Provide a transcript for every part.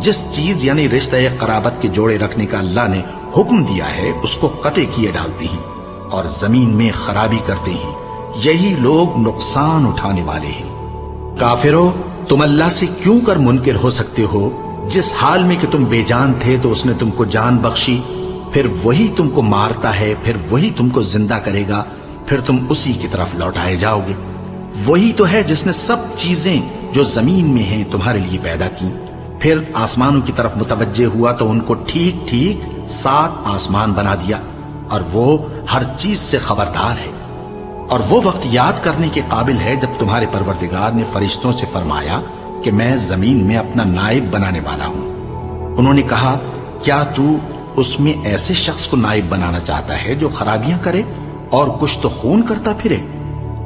جس چیز یعنی رشتہ قرابت کے جوڑے رکھنے کا اللہ نے حکم دیا ہے اس کو قطع کیے ڈالتے ہیں اور زمین میں خرابی کرتے ہیں، یہی لوگ نقصان اٹھانے والے ہیں۔ کافرو، تم اللہ سے کیوں کر منکر ہو سکتے ہو؟ جس حال میں کہ تم بے جان تھے تو اس نے تم کو جان بخشی، پھر وہی تم کو مارتا ہے، پھر وہی تم کو زندہ کرے گا، پھر تم اسی کی طرف لوٹائے جاؤ گے۔ وہی تو ہے جس نے سب چیزیں جو زمین میں ہیں تمہارے لیے پیدا کی، پھر آسمانوں کی طرف متوجہ ہوا تو ان کو ٹھیک ٹھیک 7 آسمان بنا دیا، اور وہ ہر چیز سے خبردار ہے۔ اور وہ وقت یاد کرنے کے قابل ہے جب تمہارے پروردگار نے فرشتوں سے فرمایا کہ میں زمین میں اپنا نائب بنانے والا ہوں۔ انہوں نے کہا، کیا تو اس میں ایسے شخص کو نائب بنانا چاہتا ہے جو خرابیاں کرے اور کچھ تو خون کرتا پھرے؟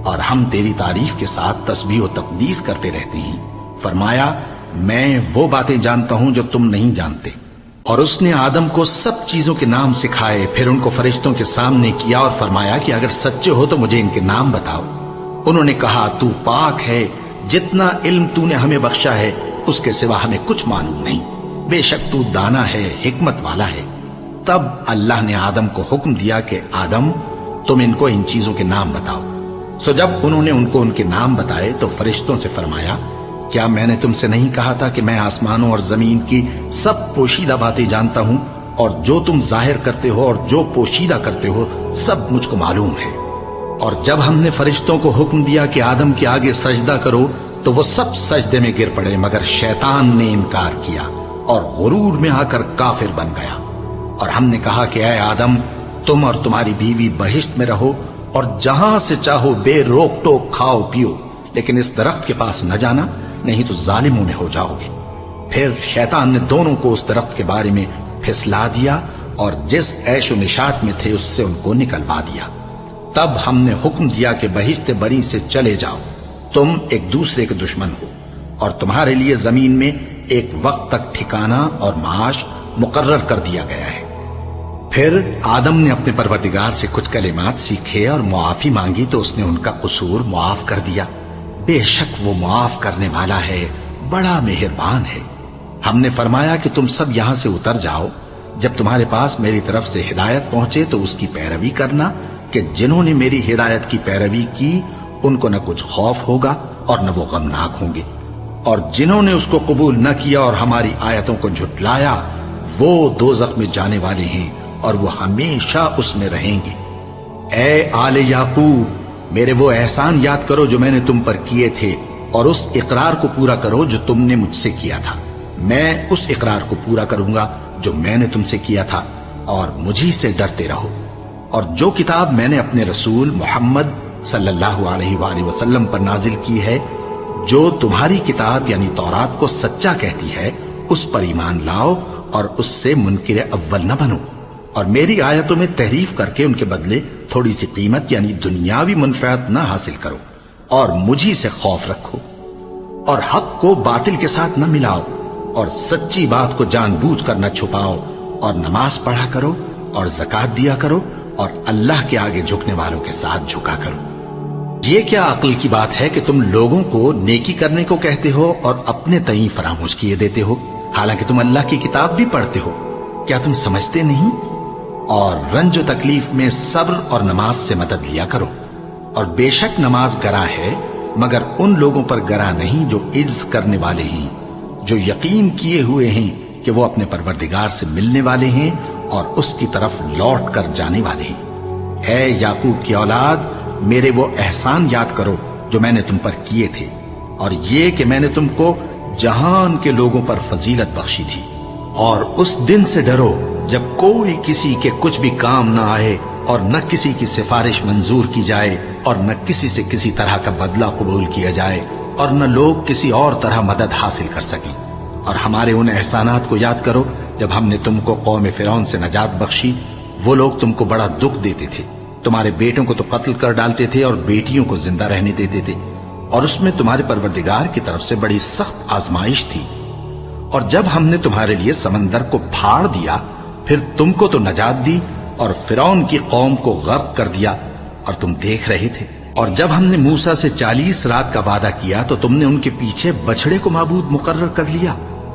اور ہم تیری تعریف کے ساتھ تسبیح و تقدیس کرتے رہتے ہیں۔ فرمایا، میں وہ باتیں جانتا ہوں جو تم نہیں جانتے۔ اور اس نے آدم کو سب چیزوں کے نام سکھائے، پھر ان کو فرشتوں کے سامنے کیا اور فرمایا کہ اگر سچے ہو تو مجھے ان کے نام بتاؤ۔ انہوں نے کہا، تو پاک ہے، جتنا علم تو نے ہمیں بخشا ہے اس کے سوا ہمیں کچھ معلوم نہیں، بے شک تو دانا ہے، حکمت والا ہے۔ تب اللہ نے آدم کو حکم دیا کہ آدم، تم ان کو ان چیزوں کے نام بتاؤ۔ سو جب انہوں نے ان کو ان کے نام بتائے تو فرشتوں سے فرمایا، کیا میں نے تم سے نہیں کہا تھا کہ میں آسمانوں اور زمین کی سب پوشیدہ باتیں جانتا ہوں، اور جو تم ظاہر کرتے ہو اور جو پوشیدہ کرتے ہو سب مجھ کو معلوم ہے۔ اور جب ہم نے فرشتوں کو حکم دیا کہ آدم کے آگے سجدہ کرو تو وہ سب سجدے میں گر پڑے، مگر شیطان نے انکار کیا اور غرور میں آ کر کافر بن گیا۔ اور ہم نے کہا کہ اے آدم، تم اور تمہاری بیوی بہشت میں رہو اور جہاں سے چاہو بے روک ٹوک کھاؤ پیو، لیکن اس درخت کے پاس نہ جانا، نہیں تو ظالموں میں ہو جاؤ گے۔ پھر شیطان نے دونوں کو اس درخت کے بارے میں پھسلا دیا اور جس عیش و نشاط میں تھے اس سے ان کو نکلوا دیا۔ تب ہم نے حکم دیا کہ بہشت بری سے چلے جاؤ، تم ایک دوسرے کے دشمن ہو، اور تمہارے لیے زمین میں ایک وقت تک ٹھکانہ اور معاش مقرر کر دیا گیا ہے۔ پھر آدم نے اپنے پروردگار سے کچھ کلمات سیکھے اور معافی مانگی تو اس نے ان کا قصور معاف کر دیا۔ بے شک وہ معاف کرنے والا ہے، بڑا مہربان ہے۔ ہم نے فرمایا کہ تم سب یہاں سے اتر جاؤ، جب تمہارے پاس میری طرف سے ہدایت پہنچے تو اس کی پیروی کرنا، کہ جنہوں نے میری ہدایت کی پیروی کی ان کو نہ کچھ خوف ہوگا اور نہ وہ غمناک ہوں گے، اور جنہوں نے اس کو قبول نہ کیا اور ہماری آیتوں کو جھٹلایا وہ دوزخ میں جانے والے ہیں اور وہ ہمیشہ اس میں رہیں گے۔ اے آل یعقوب، میرے وہ احسان یاد کرو جو میں نے تم پر کیے تھے، اور اس اقرار کو پورا کرو جو تم نے مجھ سے کیا تھا۔ میں اس اقرار کو پورا کروں گا جو میں نے تم سے کیا تھا، اور مجھی سے ڈرتے رہو۔ اور جو کتاب میں نے اپنے رسول محمد صلی اللہ علیہ وآلہ وسلم پر نازل کی ہے، جو تمہاری کتاب یعنی تورات کو سچا کہتی ہے، اس پر ایمان لاؤ اور اس سے منکر اول نہ بنو، اور میری آیتوں میں تحریف کر کے ان کے بدلے تھوڑی سی قیمت یعنی دنیاوی منفعت نہ حاصل کرو، اور مجھی سے خوف رکھو، اور حق کو باطل کے ساتھ نہ ملاؤ، اور سچی بات کو جان بوجھ کر نہ چھپاؤ، اور نماز پڑھا کرو اور زکوٰۃ دیا کرو، اور اللہ کے آگے جھکنے والوں کے ساتھ جھکا کرو۔ یہ کیا عقل کی بات ہے کہ تم لوگوں کو نیکی کرنے کو کہتے ہو اور اپنے تئیں فراموش کیے دیتے ہو، حالانکہ تم اللہ کی کتاب بھی پڑھتے ہو؟ کیا تم سمجھتے نہیں؟ اور رنج و تکلیف میں صبر اور نماز سے مدد لیا کرو، اور بے شک نماز گراں ہے، مگر ان لوگوں پر گراں نہیں جو عجز کرنے والے ہیں، جو یقین کیے ہوئے ہیں کہ وہ اپنے پروردگار سے ملنے والے ہیں اور اس کی طرف لوٹ کر جانے والے ہیں۔ اے یعقوب کی اولاد، میرے وہ احسان یاد کرو جو میں نے تم پر کیے تھے، اور یہ کہ میں نے تم کو جہان کے لوگوں پر فضیلت بخشی تھی۔ اور اس دن سے ڈرو جب کوئی کسی کے کچھ بھی کام نہ آئے، اور نہ کسی کی سفارش منظور کی جائے، اور نہ کسی سے کسی طرح کا بدلہ قبول کیا جائے، اور نہ لوگ کسی اور طرح مدد حاصل کر سکیں۔ اور ہمارے ان احسانات کو یاد کرو جب ہم نے تم کو قوم فرعون سے نجات بخشی۔ وہ لوگ تم کو بڑا دکھ دیتے تھے، تمہارے بیٹوں کو تو قتل کر ڈالتے تھے اور بیٹیوں کو زندہ رہنے دیتے تھے، اور اس میں تمہارے پروردگار کی طرف سے بڑی سخت آزمائش تھی۔ اور جب ہم نے تمہارے لیے سمندر کو پھاڑ دیا، پھر تم کو تو نجات دی اور فرعون کی قوم کو غرق کر دیا، اور تم دیکھ رہے تھے۔ اور جب ہم نے موسیٰ سے 40 رات کا وعدہ کیا تو تم نے ان کے پیچھے بچھڑے کو معبود مقرر کر لیا،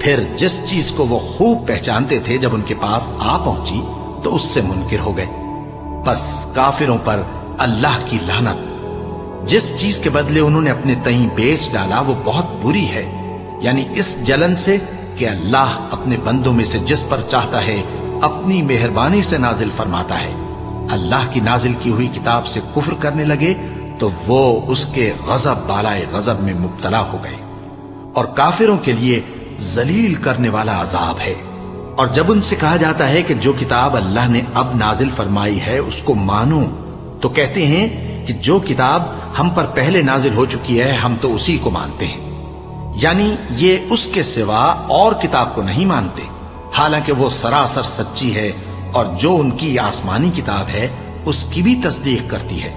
پھر جس چیز کو وہ خوب پہچانتے تھے جب ان کے پاس آ پہنچی تو اس سے منکر ہو گئے۔ بس کافروں پر اللہ کی لعنت۔ جس چیز کے بدلے انہوں نے اپنے تئیں بیچ ڈالا وہ بہت بری ہے، یعنی اس جلن سے کہ اللہ اپنے بندوں میں سے جس پر چاہتا ہے اپنی مہربانی سے نازل فرماتا ہے۔ اللہ کی نازل کی ہوئی کتاب سے کفر کرنے لگے تو وہ اس کے غضب بالائے غضب میں مبتلا ہو گئے، اور کافروں کے لیے ذلیل کرنے والا عذاب ہے۔ اور جب ان سے کہا جاتا ہے کہ جو کتاب اللہ نے اب نازل فرمائی ہے اس کو مانو، تو کہتے ہیں کہ جو کتاب ہم پر پہلے نازل ہو چکی ہے ہم تو اسی کو مانتے ہیں، یعنی یہ اس کے سوا اور کتاب کو نہیں مانتے، حالانکہ وہ سراسر سچی ہے اور جو ان کی آسمانی کتاب ہے اس کی بھی تصدیق کرتی ہے۔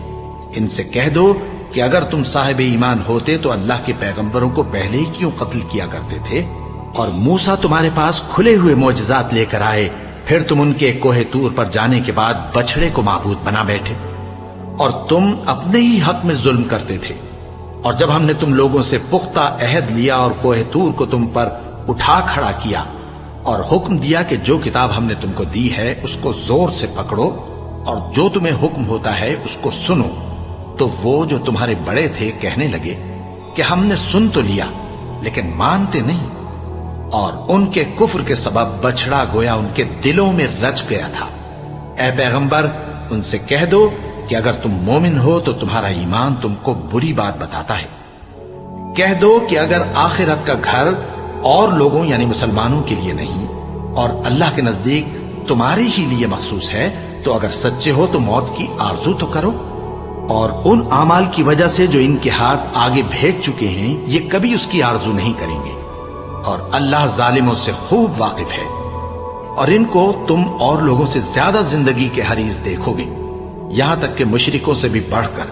ان سے کہہ دو کہ اگر تم صاحب ایمان ہوتے تو اللہ کے پیغمبروں کو پہلے ہی کیوں قتل کیا کرتے تھے؟ اور موسیٰ تمہارے پاس کھلے ہوئے معجزات لے کر آئے، پھر تم ان کے کوہ طور پر جانے کے بعد بچڑے کو معبود بنا بیٹھے، اور تم اپنے ہی حق میں ظلم کرتے تھے۔ اور جب ہم نے تم لوگوں سے پختہ عہد لیا اور کوہ طور کو تم پر اٹھا کھڑا کیا اور حکم دیا کہ جو کتاب ہم نے تم کو دی ہے اس کو زور سے پکڑو اور جو تمہیں حکم ہوتا ہے اس کو سنو، تو وہ جو تمہارے بڑے تھے کہنے لگے کہ ہم نے سن تو لیا لیکن مانتے نہیں، اور ان کے کفر کے سبب بچڑا گویا ان کے دلوں میں رچ گیا تھا۔ اے پیغمبر ان سے کہہ دو کہ اگر تم مومن ہو تو تمہارا ایمان تم کو بری بات بتاتا ہے۔ کہہ دو کہ اگر آخرت کا گھر اور لوگوں یعنی مسلمانوں کے لیے نہیں اور اللہ کے نزدیک تمہارے ہی لیے مخصوص ہے تو اگر سچے ہو تو موت کی آرزو تو کرو، اور ان اعمال کی وجہ سے جو ان کے ہاتھ آگے بھیج چکے ہیں یہ کبھی اس کی آرزو نہیں کریں گے، اور اللہ ظالموں سے خوب واقف ہے۔ اور ان کو تم اور لوگوں سے زیادہ زندگی کے حریص دیکھو گے، یہاں تک کہ مشرکوں سے بھی بڑھ کر۔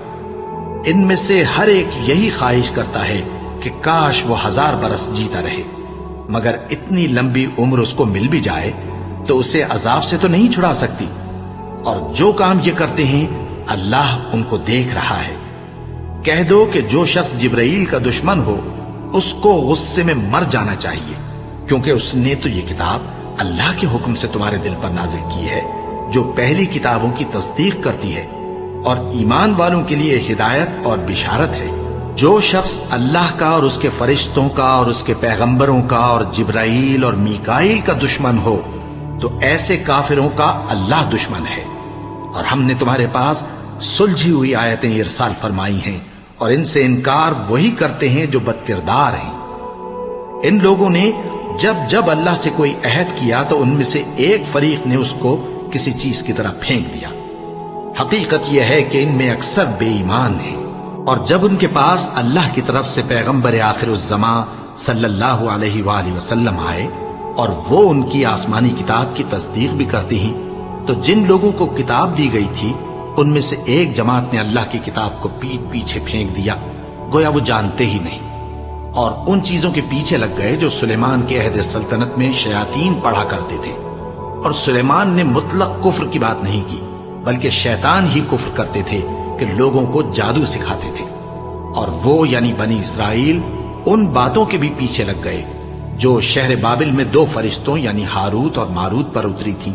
ان میں سے ہر ایک یہی خواہش کرتا ہے کہ کاش وہ 1000 برس جیتا رہے، مگر اتنی لمبی عمر اس کو مل بھی جائے تو اسے عذاب سے تو نہیں چھڑا سکتی، اور جو کام یہ کرتے ہیں اللہ ان کو دیکھ رہا ہے۔ کہہ دو کہ جو شخص جبرائیل کا دشمن ہو اس کو غصے میں مر جانا چاہیے، کیونکہ اس نے تو یہ کتاب اللہ کے حکم سے تمہارے دل پر نازل کی ہے جو پہلی کتابوں کی تصدیق کرتی ہے، اور ایمان والوں کے لیے ہدایت اور بشارت ہے۔ جو شخص اللہ کا اور اس کے فرشتوں کا اور اس کے پیغمبروں کا اور جبرائیل اور میکائیل کا دشمن ہو تو ایسے کافروں کا اللہ دشمن ہے۔ اور ہم نے تمہارے پاس سلجھی ہوئی آیتیں ارسال فرمائی ہیں، اور ان سے انکار وہی کرتے ہیں جو بد کردار ہیں۔ ان لوگوں نے جب جب اللہ سے کوئی عہد کیا تو ان میں سے ایک فریق نے اس کو کسی چیز کی طرح پھینک دیا۔ حقیقت یہ ہے کہ ان میں اکثر بے ایمان ہیں، اور جب ان کے پاس اللہ کی طرف سے پیغمبر آخر الزماں صلی اللہ علیہ وآلہ وسلم آئے اور وہ ان کی آسمانی کتاب کی تصدیق بھی کرتے ہیں، تو جن لوگوں کو کتاب دی گئی تھی ان میں سے ایک جماعت نے اللہ کی کتاب کو پیٹ پیچھے پھینک دیا، گویا وہ جانتے ہی نہیں، اور ان چیزوں کے پیچھے لگ گئے جو سلیمان کے عہد سلطنت میں شیاطین پڑھا کرتے تھے۔ اور سلیمان نے مطلق کفر کی بات نہیں کی، بلکہ شیطان ہی کفر کرتے تھے کہ لوگوں کو جادو سکھاتے تھے، اور وہ یعنی بنی اسرائیل ان باتوں کے بھی پیچھے لگ گئے جو شہر بابل میں 2 فرشتوں یعنی ہاروت اور ماروت پر اتری تھی،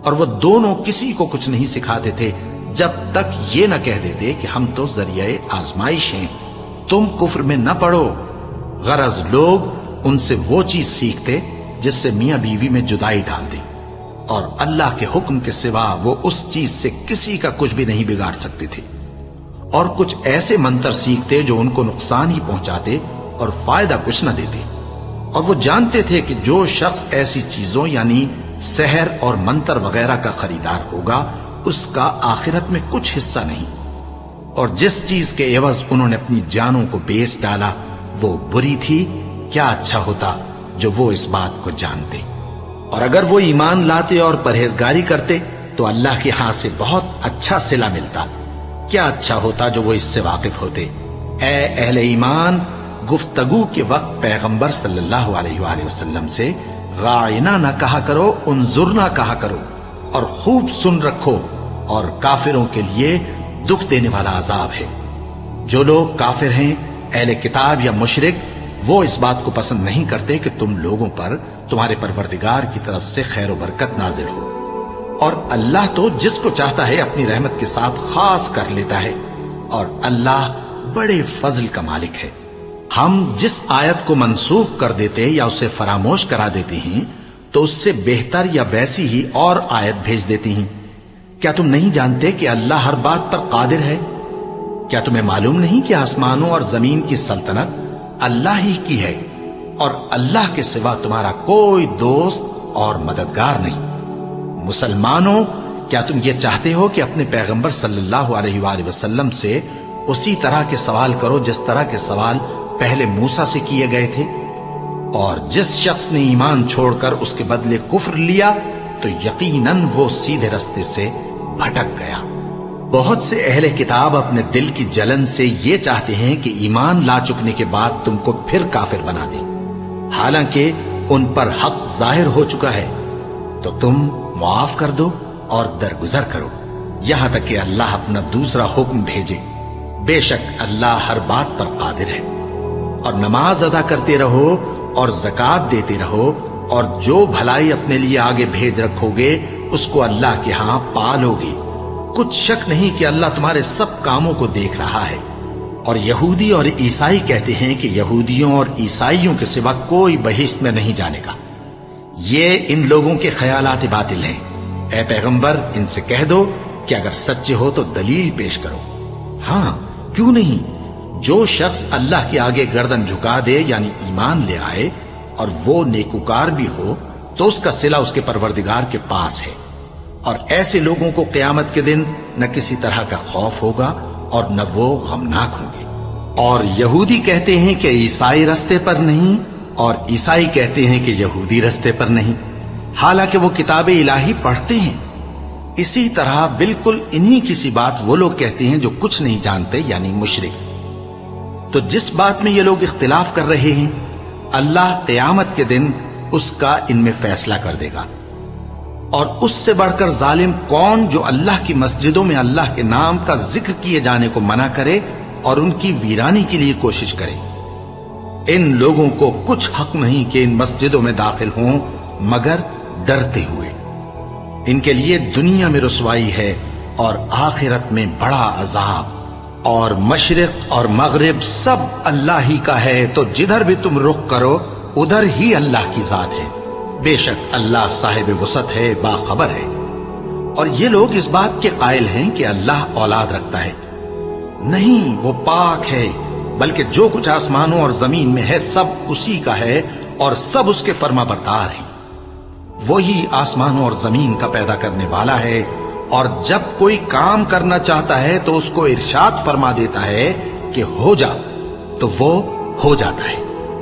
اور وہ دونوں کسی کو کچھ نہیں سکھاتے تھے جب تک یہ نہ کہہ دیتے کہ ہم تو ذریعہ آزمائش ہیں، تم کفر میں نہ پڑو۔ غرض لوگ ان سے وہ چیز سیکھتے جس سے میاں بیوی میں جدائی ڈال دیں، اور اللہ کے حکم کے سوا وہ اس چیز سے کسی کا کچھ بھی نہیں بگاڑ سکتے تھے، اور کچھ ایسے منتر سیکھتے جو ان کو نقصان ہی پہنچاتے اور فائدہ کچھ نہ دیتے، اور وہ جانتے تھے کہ جو شخص ایسی چیزوں یعنی سحر اور منتر وغیرہ کا خریدار ہوگا اس کا آخرت میں کچھ حصہ نہیں، اور جس چیز کے عوض انہوں نے اپنی جانوں کو بیچ ڈالا وہ بری تھی، کیا اچھا ہوتا جو وہ اس بات کو جانتے۔ اور اگر وہ ایمان لاتے اور پرہیزگاری کرتے تو اللہ کے ہاں سے بہت اچھا صلہ ملتا، کیا اچھا ہوتا جو وہ اس سے واقف ہوتے۔ اے اہل ایمان، گفتگو کے وقت پیغمبر صلی اللہ علیہ وآلہ وسلم سے راعنا نہ کہا کرو، انظرنا کہا کرو، اور خوب سن رکھو، اور کافروں کے لیے دکھ دینے والا عذاب ہے۔ جو لوگ کافر ہیں، اہل کتاب یا مشرک، وہ اس بات کو پسند نہیں کرتے کہ تم لوگوں پر تمہارے پروردگار کی طرف سے خیر و برکت نازل ہو، اور اللہ تو جس کو چاہتا ہے اپنی رحمت کے ساتھ خاص کر لیتا ہے، اور اللہ بڑے فضل کا مالک ہے۔ ہم جس آیت کو منسوخ کر دیتے یا اسے فراموش کرا دیتے ہیں تو اس سے بہتر یا ویسی ہی اور آیت بھیج دیتی ہیں۔ کیا تم نہیں جانتے کہ اللہ ہر بات پر قادر ہے؟ کیا تمہیں معلوم نہیں کہ آسمانوں اور زمین کی سلطنت اللہ ہی کی ہے، اور اللہ کے سوا تمہارا کوئی دوست اور مددگار نہیں؟ مسلمانوں، کیا تم یہ چاہتے ہو کہ اپنے پیغمبر صلی اللہ علیہ وآلہ وسلم سے اسی طرح کے سوال کرو جس طرح کے سوال پہلے موسیٰ سے کیے گئے تھے؟ اور جس شخص نے ایمان چھوڑ کر اس کے بدلے کفر لیا تو یقیناً وہ سیدھے رستے سے بھٹک گیا۔ بہت سے اہل کتاب اپنے دل کی جلن سے یہ چاہتے ہیں کہ ایمان لا چکنے کے بعد تم کو پھر کافر بنا دیں، حالانکہ ان پر حق ظاہر ہو چکا ہے۔ تو تم معاف کر دو اور درگزر کرو یہاں تک کہ اللہ اپنا دوسرا حکم بھیجے۔ بے شک اللہ ہر بات پر قادر ہے۔ اور نماز ادا کرتے رہو اور زکوٰۃ دیتے رہو، اور جو بھلائی اپنے لیے آگے بھیج رکھو گے اس کو اللہ کے ہاں پالو گے۔ کچھ شک نہیں کہ اللہ تمہارے سب کاموں کو دیکھ رہا ہے۔ اور یہودی اور عیسائی کہتے ہیں کہ یہودیوں اور عیسائیوں کے سوا کوئی بہشت میں نہیں جانے گا۔ یہ ان لوگوں کے خیالات باطل ہیں۔ اے پیغمبر، ان سے کہہ دو کہ اگر سچے ہو تو دلیل پیش کرو۔ ہاں، کیوں نہیں؟ جو شخص اللہ کے آگے گردن جھکا دے یعنی ایمان لے آئے اور وہ نیکوکار بھی ہو تو اس کا صلہ اس کے پروردگار کے پاس ہے، اور ایسے لوگوں کو قیامت کے دن نہ کسی طرح کا خوف ہوگا اور نہ وہ غمناک ہوں گے۔ اور یہودی کہتے ہیں کہ عیسائی رستے پر نہیں، اور عیسائی کہتے ہیں کہ یہودی رستے پر نہیں، حالانکہ وہ کتاب الہی پڑھتے ہیں۔ اسی طرح بالکل انہی کسی بات وہ لوگ کہتے ہیں جو کچھ نہیں جانتے یعنی مشرک۔ تو جس بات میں یہ لوگ اختلاف کر رہے ہیں اللہ قیامت کے دن اس کا ان میں فیصلہ کر دے گا۔ اور اس سے بڑھ کر ظالم کون جو اللہ کی مسجدوں میں اللہ کے نام کا ذکر کیے جانے کو منع کرے اور ان کی ویرانی کے لیے کوشش کرے۔ ان لوگوں کو کچھ حق نہیں کہ ان مسجدوں میں داخل ہوں مگر ڈرتے ہوئے۔ ان کے لیے دنیا میں رسوائی ہے اور آخرت میں بڑا عذاب۔ اور مشرق اور مغرب سب اللہ ہی کا ہے، تو جدھر بھی تم رخ کرو ادھر ہی اللہ کی ذات ہے۔ بے شک اللہ صاحب وسعت ہے، باخبر ہے۔ اور یہ لوگ اس بات کے قائل ہیں کہ اللہ اولاد رکھتا ہے۔ نہیں، وہ پاک ہے، بلکہ جو کچھ آسمانوں اور زمین میں ہے سب اسی کا ہے اور سب اس کے فرما بردار ہیں۔ وہی آسمانوں اور زمین کا پیدا کرنے والا ہے، اور جب کوئی کام کرنا چاہتا ہے تو اس کو ارشاد فرما دیتا ہے کہ ہو جا، تو وہ ہو جاتا ہے۔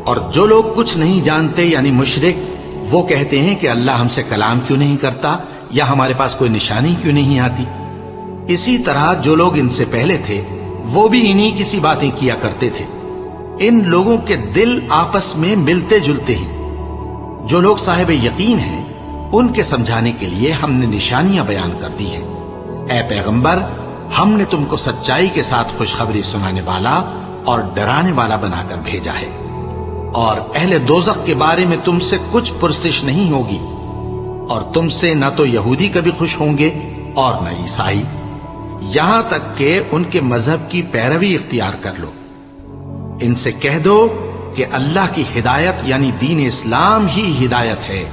اور جو لوگ کچھ نہیں جانتے یعنی مشرک، وہ کہتے ہیں کہ اللہ ہم سے کلام کیوں نہیں کرتا یا ہمارے پاس کوئی نشانی کیوں نہیں آتی۔ اسی طرح جو لوگ ان سے پہلے تھے وہ بھی انہی کسی باتیں کیا کرتے تھے۔ ان لوگوں کے دل آپس میں ملتے جلتے ہیں۔ جو لوگ صاحب یقین ہیں ان کے سمجھانے کے لیے ہم نے نشانیاں بیان کر دی ہیں۔ اے پیغمبر، ہم نے تم کو سچائی کے ساتھ خوشخبری سنانے والا اور ڈرانے والا بنا کر بھیجا ہے، اور اہل دوزخ کے بارے میں تم سے کچھ پرسش نہیں ہوگی، اور تم سے نہ تو یہودی کبھی خوش ہوں گے اور نہ عیسائی، یہاں تک کہ ان کے مذہب کی پیروی اختیار کر لو۔ ان سے کہہ دو کہ اللہ کی ہدایت یعنی دین اسلام ہی ہدایت ہے،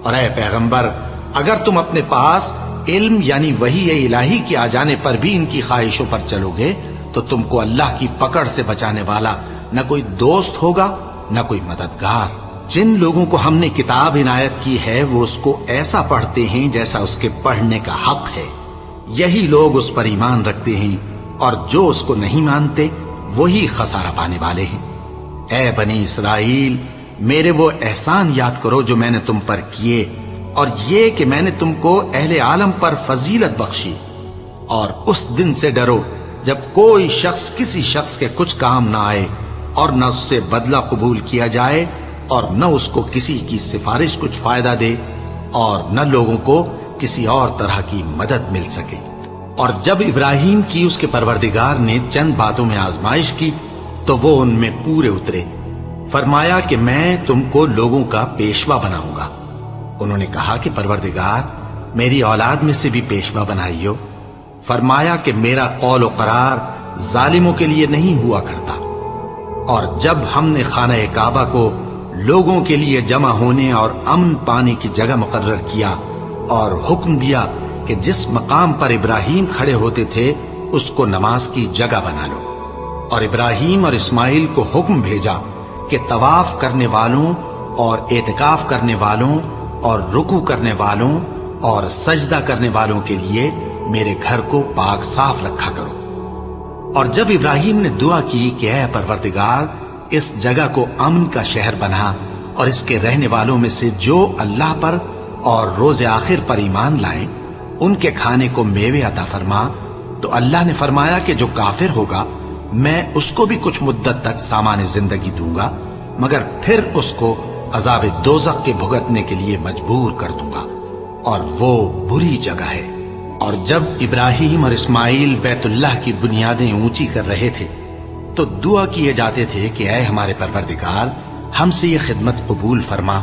اور اے پیغمبر، اگر تم اپنے پاس علم یعنی وحی الہی کے آ جانے پر بھی ان کی خواہشوں پر چلو گے تو تم کو اللہ کی پکڑ سے بچانے والا نہ کوئی دوست ہوگا نہ کوئی مددگار۔ جن لوگوں کو ہم نے کتاب عنایت کی ہے وہ اس کو ایسا پڑھتے ہیں جیسا اس کے پڑھنے کا حق ہے، یہی لوگ اس پر ایمان رکھتے ہیں، اور جو اس کو نہیں مانتے وہی خسارہ پانے والے ہیں۔ اے بنی اسرائیل، میرے وہ احسان یاد کرو جو میں نے تم پر کیے، اور یہ کہ میں نے تم کو اہل عالم پر فضیلت بخشی، اور اس دن سے ڈرو جب کوئی شخص کسی شخص کے کچھ کام نہ آئے اور نہ اس سے بدلہ قبول کیا جائے اور نہ اس کو کسی کی سفارش کچھ فائدہ دے اور نہ لوگوں کو کسی اور طرح کی مدد مل سکے۔ اور جب ابراہیم کی اس کے پروردگار نے چند باتوں میں آزمائش کی تو وہ ان میں پورے اترے، فرمایا کہ میں تم کو لوگوں کا پیشوا بناؤں گا۔ انہوں نے کہا کہ پروردگار میری اولاد میں سے بھی پیشوا بنائیو۔ فرمایا کہ میرا قول و قرار ظالموں کے لیے نہیں ہوا کرتا۔ اور جب ہم نے خانہ کعبہ کو لوگوں کے لیے جمع ہونے اور امن پانے کی جگہ مقرر کیا اور حکم دیا کہ جس مقام پر ابراہیم کھڑے ہوتے تھے اس کو نماز کی جگہ بنا لو، اور ابراہیم اور اسماعیل کو حکم بھیجا کہ طواف کرنے والوں اور اعتکاف کرنے والوں اور رکوع کرنے والوں اور سجدہ کرنے والوں کے لیے میرے گھر کو پاک صاف رکھا کرو۔ اور جب ابراہیم نے دعا کی کہ اے پروردگار اس جگہ کو امن کا شہر بنا، اور اس کے رہنے والوں میں سے جو اللہ پر اور روز آخر پر ایمان لائیں ان کے کھانے کو میوے عطا فرما، تو اللہ نے فرمایا کہ جو کافر ہوگا میں اس کو بھی کچھ مدت تک سامان زندگی دوں گا، مگر پھر اس کو عذاب دوزخ کے بھگتنے کے لیے مجبور کر دوں گا، اور وہ بری جگہ ہے۔ اور جب ابراہیم اور اسماعیل بیت اللہ کی بنیادیں اونچی کر رہے تھے تو دعا کیے جاتے تھے کہ اے ہمارے پروردگار ہم سے یہ خدمت قبول فرما،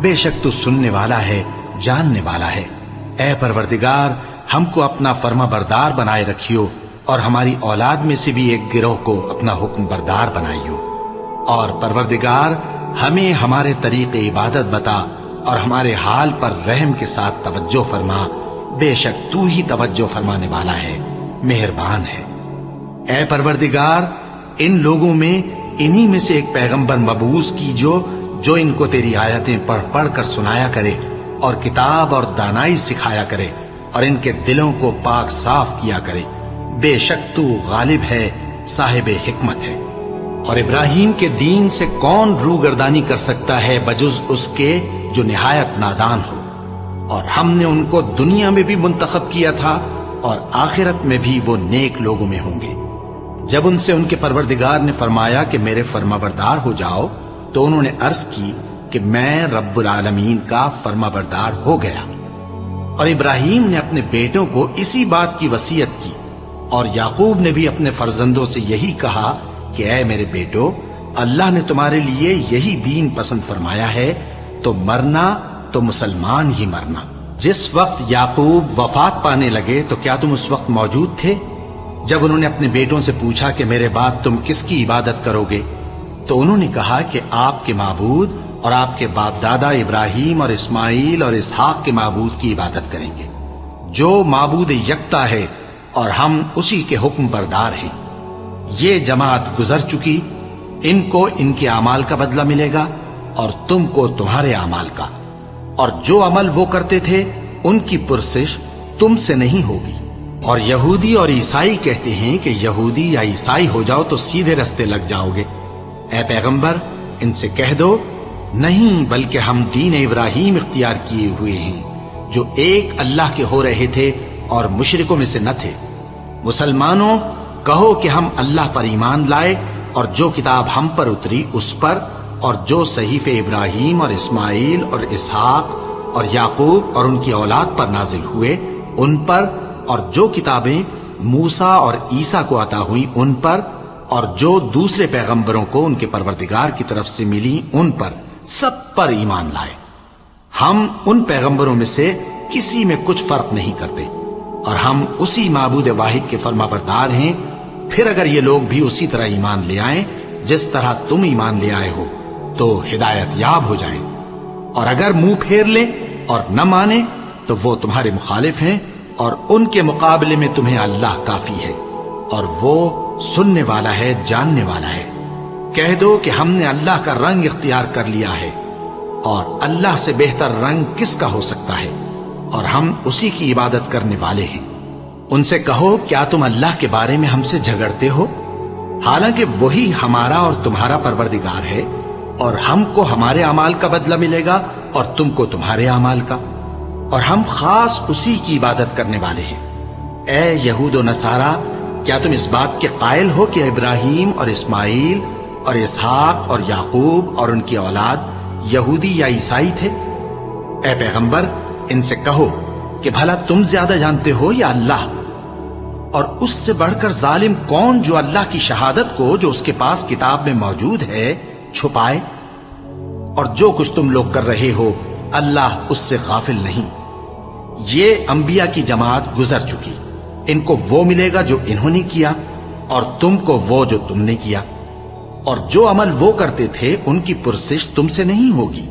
بے شک تو سننے والا ہے، جاننے والا ہے۔ اے پروردگار ہم کو اپنا فرما بردار بنائے رکھیو، اور ہماری اولاد میں سے بھی ایک گروہ کو اپنا حکم بردار بنائیو۔ اور پروردگار ہمیں ہمارے طریق عبادت بتا، اور ہمارے حال پر رحم کے ساتھ توجہ فرما، بے شک تو ہی توجہ فرمانے والا ہے، مہربان ہے۔ اے پروردگار ان لوگوں میں انہی میں سے ایک پیغمبر مبعوث کیجو جو ان کو تیری آیتیں پڑھ پڑھ کر سنایا کرے اور کتاب اور دانائی سکھایا کرے اور ان کے دلوں کو پاک صاف کیا کرے، بے شک تو غالب ہے، صاحب حکمت ہے۔ اور ابراہیم کے دین سے کون روگردانی کر سکتا ہے بجز اس کے جو نہایت نادان ہو؟ اور ہم نے ان کو دنیا میں بھی منتخب کیا تھا اور آخرت میں بھی وہ نیک لوگوں میں ہوں گے۔ جب ان سے ان کے پروردگار نے فرمایا کہ میرے فرما بردار ہو جاؤ تو انہوں نے عرض کی کہ میں رب العالمین کا فرما بردار ہو گیا۔ اور ابراہیم نے اپنے بیٹوں کو اسی بات کی وصیت کی، اور یعقوب نے بھی اپنے فرزندوں سے یہی کہا کہ اے میرے بیٹو، اللہ نے تمہارے لیے یہی دین پسند فرمایا ہے، تو مرنا تو مسلمان ہی مرنا۔ جس وقت یعقوب وفات پانے لگے تو کیا تم اس وقت موجود تھے جب انہوں نے اپنے بیٹوں سے پوچھا کہ میرے بعد تم کس کی عبادت کرو گے؟ تو انہوں نے کہا کہ آپ کے معبود اور آپ کے باپ دادا ابراہیم اور اسماعیل اور اسحاق کے معبود کی عبادت کریں گے، جو معبود یکتا ہے اور ہم اسی کے حکم بردار ہیں۔ یہ جماعت گزر چکی، ان کو ان کے اعمال کا بدلہ ملے گا اور تم کو تمہارے اعمال کا، اور جو عمل وہ کرتے تھے ان کی پرسش تم سے نہیں ہوگی۔ اور یہودی اور عیسائی کہتے ہیں کہ یہودی یا عیسائی ہو جاؤ تو سیدھے رستے لگ جاؤ گے۔ اے پیغمبر ان سے کہہ دو نہیں، بلکہ ہم دین ابراہیم اختیار کیے ہوئے ہیں جو ایک اللہ کے ہو رہے تھے اور مشرکوں میں سے نہ تھے۔ مسلمانوں کہو کہ ہم اللہ پر ایمان لائے اور جو کتاب ہم پر اتری اس پر، اور جو صحیفے ابراہیم اور اسماعیل اور اسحاق اور یعقوب اور ان کی اولاد پر نازل ہوئے ان پر، اور جو کتابیں موسیٰ اور عیسیٰ کو عطا ہوئیں ان پر، اور جو دوسرے پیغمبروں کو ان کے پروردگار کی طرف سے ملی ان پر، سب پر ایمان لائے۔ ہم ان پیغمبروں میں سے کسی میں کچھ فرق نہیں کرتے، اور ہم اسی معبود واحد کے فرما بردار ہیں۔ پھر اگر یہ لوگ بھی اسی طرح ایمان لے آئیں جس طرح تم ایمان لے آئے ہو تو ہدایت یاب ہو جائیں، اور اگر منہ پھیر لیں اور نہ مانیں تو وہ تمہارے مخالف ہیں، اور ان کے مقابلے میں تمہیں اللہ کافی ہے، اور وہ سننے والا ہے، جاننے والا ہے۔ کہہ دو کہ ہم نے اللہ کا رنگ اختیار کر لیا ہے، اور اللہ سے بہتر رنگ کس کا ہو سکتا ہے، اور ہم اسی کی عبادت کرنے والے ہیں۔ ان سے کہو کیا تم اللہ کے بارے میں ہم سے جھگڑتے ہو، حالانکہ وہی ہمارا اور تمہارا پروردگار ہے، اور ہم کو ہمارے اعمال کا بدلہ ملے گا اور تم کو تمہارے اعمال کا، اور ہم خاص اسی کی عبادت کرنے والے ہیں۔ اے یہود و نصارا، کیا تم اس بات کے قائل ہو کہ ابراہیم اور اسماعیل اور اسحاق اور یعقوب اور ان کی اولاد یہودی یا عیسائی تھے؟ اے پیغمبر ان سے کہو کہ بھلا تم زیادہ جانتے ہو یا اللہ؟ اور اس سے بڑھ کر ظالم کون جو اللہ کی شہادت کو جو اس کے پاس کتاب میں موجود ہے چھپائے؟ اور جو کچھ تم لوگ کر رہے ہو اللہ اس سے غافل نہیں۔ یہ انبیاء کی جماعت گزر چکی، ان کو وہ ملے گا جو انہوں نے کیا، اور تم کو وہ جو تم نے کیا، اور جو عمل وہ کرتے تھے ان کی پرسش تم سے نہیں ہوگی۔